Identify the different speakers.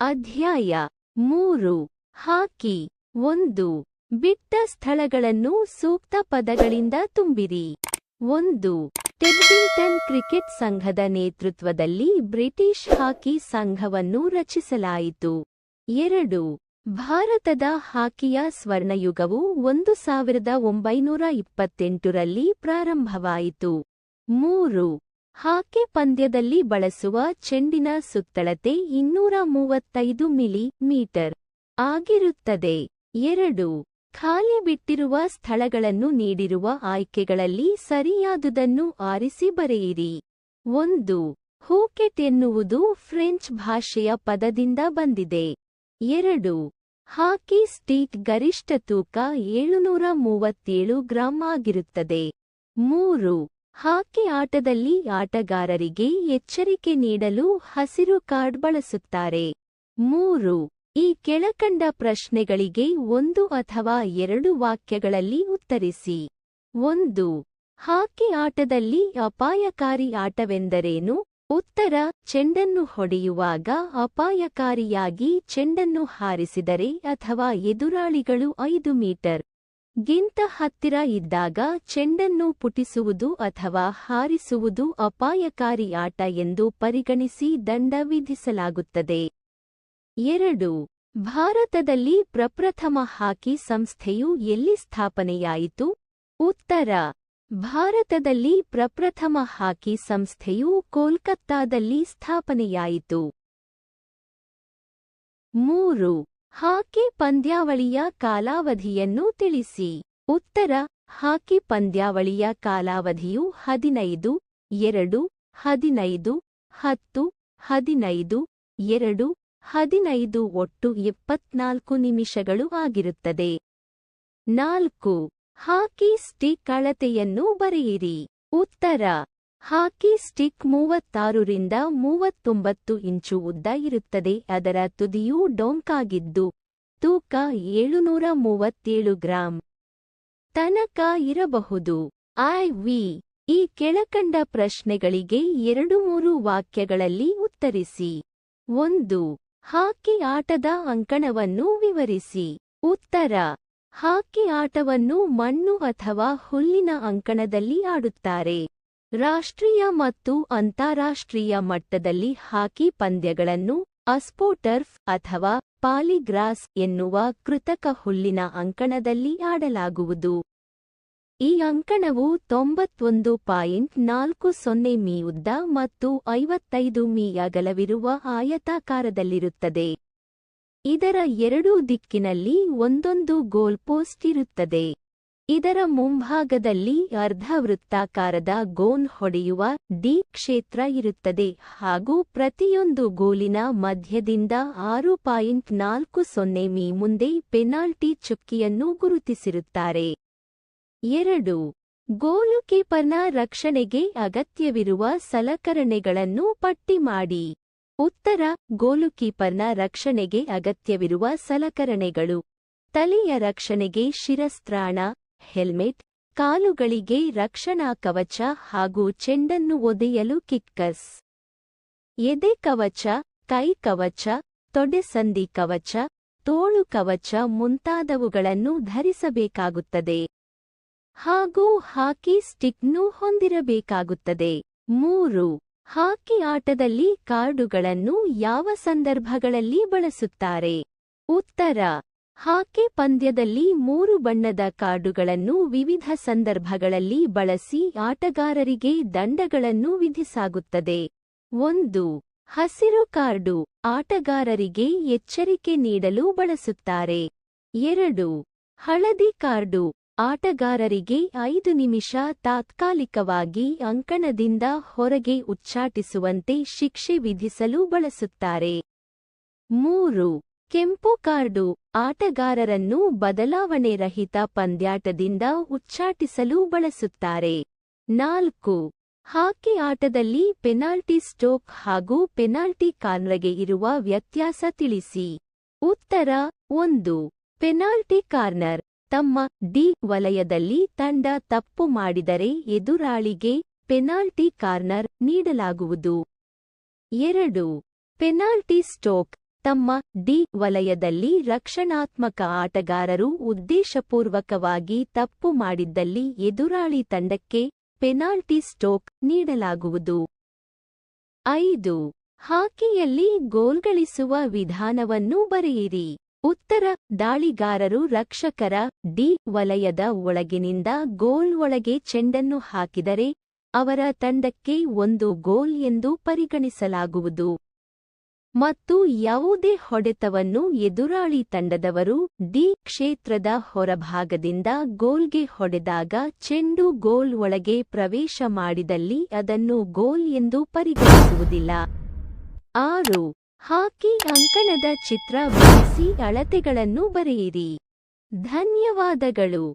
Speaker 1: ಅಧ್ಯಾಯ 3 ಹಾಕಿ 1 ಬಿಟ್ಟ ಸ್ಥಳಗಳನ್ನು ಸೂಕ್ತ ಪದಗಳಿಂದ ತುಂಬಿರಿ. 1. ಟೆಡ್ಡಿಂಗ್ಟನ್ ಕ್ರಿಕೆಟ್ ಸಂಘದ ನೇತೃತ್ವದಲ್ಲಿ ಬ್ರಿಟಿಷ್ ಹಾಕಿ ಸಂಘವನ್ನು ರಚಿಸಲಾಯಿತು. 2. ಭಾರತದ ಹಾಕಿಯ ಸ್ವರ್ಣಯುಗವು 1928 ರಲ್ಲಿ ಪ್ರಾರಂಭವಾಯಿತು. 3. ಹಾಕಿ ಪಂದ್ಯದಲ್ಲಿ ಬಳಸುವ ಚೆಂಡಿನ ಸುತ್ತಳತೆ 235 ಮಿಲಿಮೀಟರ್ ಆಗಿರುತ್ತದೆ. 2. ಖಾಲಿ ಬಿಟ್ಟಿರುವ ಸ್ಥಳಗಳನ್ನು ನೀಡಿರುವ ಆಯ್ಕೆಗಳಲ್ಲಿ ಸರಿಯಾದುದನ್ನು ಆರಿಸಿ ಬರೆಯಿರಿ. 1. ಹೂಕೆಟ್ ಎನ್ನುವುದು ಫ್ರೆಂಚ್ ಭಾಷೆಯ ಪದದಿಂದ ಬಂದಿದೆ. 2. ಹಾಕಿ ಸ್ಟಿಕ್ ಗರಿಷ್ಠ ತೂಕ 737 ಗ್ರಾಂ ಆಗಿರುತ್ತದೆ. 3. ಹಾಕಿ ಆಟದಲ್ಲಿ ಆಟಗಾರರಿಗೆ ಎಚ್ಚರಿಕೆ ನೀಡಲು ಹಸಿರು ಕಾರ್ಡ್ ಬಳಸುತ್ತಾರೆ. 3. ಈ ಕೆಳಕಂಡ ಪ್ರಶ್ನೆಗಳಿಗೆ 1 ಅಥವಾ 2 ವಾಕ್ಯಗಳಲ್ಲಿ ಉತ್ತರಿಸಿ. 1. ಹಾಕಿ ಆಟದಲ್ಲಿ ಅಪಾಯಕಾರಿ ಆಟವೆಂದರೇನು? ಉತ್ತರ: ಚೆಂಡನ್ನು ಹೊಡೆಯುವಾಗ ಅಪಾಯಕಾರಿಯಾಗಿ ಚೆಂಡನ್ನು ಹಾರಿಸಿದರೆ ಅಥವಾ ಎದುರಾಳಿಗಳು 5 ಮೀಟರ್ ಗಿಂತ ಹತ್ತಿರ ಇದ್ದಾಗ ಚೆಂಡನ್ನು ಪುಟಿಸುವುದು ಅಥವಾ ಹಾರಿಸುವುದು ಅಪಾಯಕಾರಿ ಆಟ ಎಂದು ಪರಿಗಣಿಸಿ ದಂಡ ವಿಧಿಸಲಾಗುತ್ತದೆ. 2. ಭಾರತದಲ್ಲಿ ಪ್ರಪ್ರಥಮ ಹಾಕಿ ಸಂಸ್ಥೆಯು ಎಲ್ಲಿ ಸ್ಥಾಪನೆಯಾಯಿತು? ಉತ್ತರ: ಭಾರತದಲ್ಲಿ ಪ್ರಪ್ರಥಮ ಹಾಕಿ ಸಂಸ್ಥೆಯು ಕೋಲ್ಕತ್ತಾದಲ್ಲಿ ಸ್ಥಾಪನೆಯಾಯಿತು. 3. ಹಾಕಿ ಪಂದ್ಯಾವಳಿಯ ಕಾಲಾವಧಿಯನ್ನು ತಿಳಿಸಿ. ಉತ್ತರ: ಹಾಕಿ ಪಂದ್ಯಾವಳಿಯ ಕಾಲಾವಧಿಯು 15, 2, 15, 10, 15, 2, 15 ಒಟ್ಟು 74 ನಿಮಿಷಗಳು ಆಗಿರುತ್ತದೆ. 4. ಹಾಕಿ ಸ್ಟಿಕ್ ಅಳತೆಯನ್ನು ಬರೆಯಿರಿ. ಉತ್ತರ: ಹಾಕಿ ಸ್ಟಿಕ್ 36 ರಿಂದ 39 ಇಂಚು ಉದ್ದ ಇರುತ್ತದೆ. ಅದರ ತುದಿಯು ಡೊಂಕಾಗಿದ್ದು ತೂಕ 737 ಗ್ರಾಂ ತನಕ ಇರಬಹುದು. ಐ.ವಿ. ಈ ಕೆಳಕಂಡ ಪ್ರಶ್ನೆಗಳಿಗೆ 2-3 ವಾಕ್ಯಗಳಲ್ಲಿ ಉತ್ತರಿಸಿ. 1. ಹಾಕಿ ಆಟದ ಅಂಕಣವನ್ನು ವಿವರಿಸಿ. ಉತ್ತರ: ಹಾಕಿ ಆಟವನ್ನು ಮಣ್ಣು ಅಥವಾ ಹುಲ್ಲಿನ ಅಂಕಣದಲ್ಲಿ ಆಡುತ್ತಾರೆ. ರಾಷ್ಟ್ರೀಯ ಮತ್ತು ಅಂತಾರಾಷ್ಟ್ರೀಯ ಮಟ್ಟದಲ್ಲಿ ಹಾಕಿ ಪಂದ್ಯಗಳನ್ನು ಅಸ್ಪೋಟರ್ಫ್ ಅಥವಾ ಪಾಲಿಗ್ರಾಸ್ ಎನ್ನುವ ಕೃತಕ ಹುಲ್ಲಿನ ಅಂಕಣದಲ್ಲಿ ಆಡಲಾಗುವುದು. ಈ ಅಂಕಣವು 91.40 ಮೀ ಉದ್ದ ಮತ್ತು 55 ಮೀ ಅಗಲವಿರುವ ಆಯತಾಕಾರದಲ್ಲಿರುತ್ತದೆ. ಇದರ ಎರಡೂ ದಿಕ್ಕಿನಲ್ಲಿ ಒಂದೊಂದು ಗೋಲ್ ಪೋಸ್ಟ್ ಇರುತ್ತದೆ. ಇದರ ಮುಂಭಾಗದಲ್ಲಿ ಅರ್ಧವೃತ್ತಾಕಾರದ ಗೋನ್ ಹೊಡೆಯುವ ಡಿ ಕ್ಷೇತ್ರ ಇರುತ್ತದೆ ಹಾಗೂ ಪ್ರತಿಯೊಂದು ಗೋಲಿನ ಮಧ್ಯದಿಂದ 6.40 ಮೀ ಮುಂದೆ ಪೆನಾಲ್ಟಿ ಚುಕ್ಕಿಯನ್ನು ಗುರುತಿಸಿರುತ್ತಾರೆ. 2. ಗೋಲುಕೀಪರ್ನ ರಕ್ಷಣೆಗೆ ಅಗತ್ಯವಿರುವ ಸಲಕರಣೆಗಳನ್ನು ಪಟ್ಟಿ ಮಾಡಿ. ಉತ್ತರ: ಗೋಲುಕೀಪರ್ನ ರಕ್ಷಣೆಗೆ ಅಗತ್ಯವಿರುವ ಸಲಕರಣೆಗಳು: ತಲೆಯ ರಕ್ಷಣೆಗೆ ಶಿರಸ್ತ್ರಾಣ, ಹೆಲ್ಮೆಟ್, ಕಾಲುಗಳಿಗೆ ರಕ್ಷಣಾ ಕವಚ ಹಾಗೂ ಚೆಂಡನ್ನು ಒದೆಯಲು ಕಿಕ್ಕರ್ಸ್, ಎದೆ ಕವಚ, ಕೈ ಕವಚ, ತೊಡೆಸಂದಿ ಕವಚ, ತೋಳು ಕವಚ ಮುಂತಾದವುಗಳನ್ನು ಧರಿಸಬೇಕಾಗುತ್ತದೆ ಹಾಗೂ ಹಾಕಿ ಸ್ಟಿಕ್ನ್ನು ಹೊಂದಿರಬೇಕಾಗುತ್ತದೆ. 3. ಹಾಕಿ ಆಟದಲ್ಲಿ ಕಾರ್ಡುಗಳನ್ನು ಯಾವ ಸಂದರ್ಭಗಳಲ್ಲಿ ಬಳಸುತ್ತಾರೆ? ಉತ್ತರ: ಹಾಕಿ ಪಂದ್ಯದಲ್ಲಿ 3 ಬಣ್ಣದ ಕಾರ್ಡುಗಳನ್ನು ವಿವಿಧ ಸಂದರ್ಭಗಳಲ್ಲಿ ಬಳಸಿ ಆಟಗಾರರಿಗೆ ದಂಡಗಳನ್ನು ವಿಧಿಸಾಗುತ್ತದೆ. 1. ಹಸಿರು ಕಾರ್ಡು ಆಟಗಾರರಿಗೆ ಎಚ್ಚರಿಕೆ ನೀಡಲು ಬಳಸುತ್ತಾರೆ. 2. ಹಳದಿ ಕಾರ್ಡು ಆಟಗಾರರಿಗೆ 5 ನಿಮಿಷ ತಾತ್ಕಾಲಿಕವಾಗಿ ಅಂಕಣದಿಂದ ಹೊರಗೆ ಉಚ್ಚಾಟಿಸುವಂತೆ ಶಿಕ್ಷೆ ವಿಧಿಸಲು ಬಳಸುತ್ತಾರೆ. 3. ಕೆಂಪು ಕಾರ್ಡು ಆಟಗಾರರನ್ನು ಬದಲಾವಣೆ ರಹಿತ ಪಂದ್ಯಾಟದಿಂದ ಉಚ್ಚಾಟಿಸಲು ಬಳಸುತ್ತಾರೆ. 4. ಹಾಕಿ ಆಟದಲ್ಲಿ ಪೆನಾಲ್ಟಿ ಸ್ಟೋಕ್ ಹಾಗೂ ಪೆನಾಲ್ಟಿ ಕಾರ್ನರ್ಗೆ ಇರುವ ವ್ಯತ್ಯಾಸ ತಿಳಿಸಿ. ಉತ್ತರ: 1. ಪೆನಾಲ್ಟಿ ಕಾರ್ನರ್ ತಮ್ಮ ಡಿ ವಲಯದಲ್ಲಿ ತಂಡ ತಪ್ಪು ಮಾಡಿದರೆ ಎದುರಾಳಿಗೆ ಪೆನಾಲ್ಟಿ ಕಾರ್ನರ್ ನೀಡಲಾಗುವುದು. 2. ಪೆನಾಲ್ಟಿ ಸ್ಟೋಕ್ ತಮ್ಮ ಡಿ ವಲಯದಲ್ಲಿ ರಕ್ಷಣಾತ್ಮಕ ಆಟಗಾರರು ಉದ್ದೇಶಪೂರ್ವಕವಾಗಿ ತಪ್ಪು ಮಾಡಿದ್ದಲ್ಲಿ ಎದುರಾಳಿ ತಂಡಕ್ಕೆ ಪೆನಾಲ್ಟಿ ಸ್ಟ್ರೋಕ್ ನೀಡಲಾಗುವುದು. 5. ಹಾಕಿಯಲ್ಲಿ ಗೋಲ್ಗಳಿಸುವ ವಿಧಾನವನ್ನು ಬರೆಯಿರಿ. ಉತ್ತರ: ದಾಳಿಗಾರರು ರಕ್ಷಕರ ಡಿ ವಲಯದ ಒಳಗಿನಿಂದ ಗೋಲ್ ಒಳಗೆ ಚೆಂಡನ್ನು ಹಾಕಿದರೆ ಅವರ ತಂಡಕ್ಕೆ 1 ಗೋಲ್ ಎಂದು ಪರಿಗಣಿಸಲಾಗುವುದು ಮತ್ತು ಯಾವುದೇ ಹೊಡೆತವನ್ನು ಎದುರಾಳಿ ತಂಡದವರು ಡಿ ಕ್ಷೇತ್ರದ ಹೊರಭಾಗದಿಂದ ಗೋಲ್ಗೆ ಹೊಡೆದಾಗ ಚೆಂಡು ಗೋಲ್ ಒಳಗೆ ಪ್ರವೇಶ ಮಾಡಿದಲ್ಲಿ ಅದನ್ನು ಗೋಲ್ ಎಂದು ಪರಿಗಣಿಸುವುದಿಲ್ಲ. 6. ಹಾಕಿ ಅಂಕಣದ ಚಿತ್ರ ಬಿಡಿಸಿ ಅಳತೆಗಳನ್ನು ಬರೆಯಿರಿ. ಧನ್ಯವಾದಗಳು.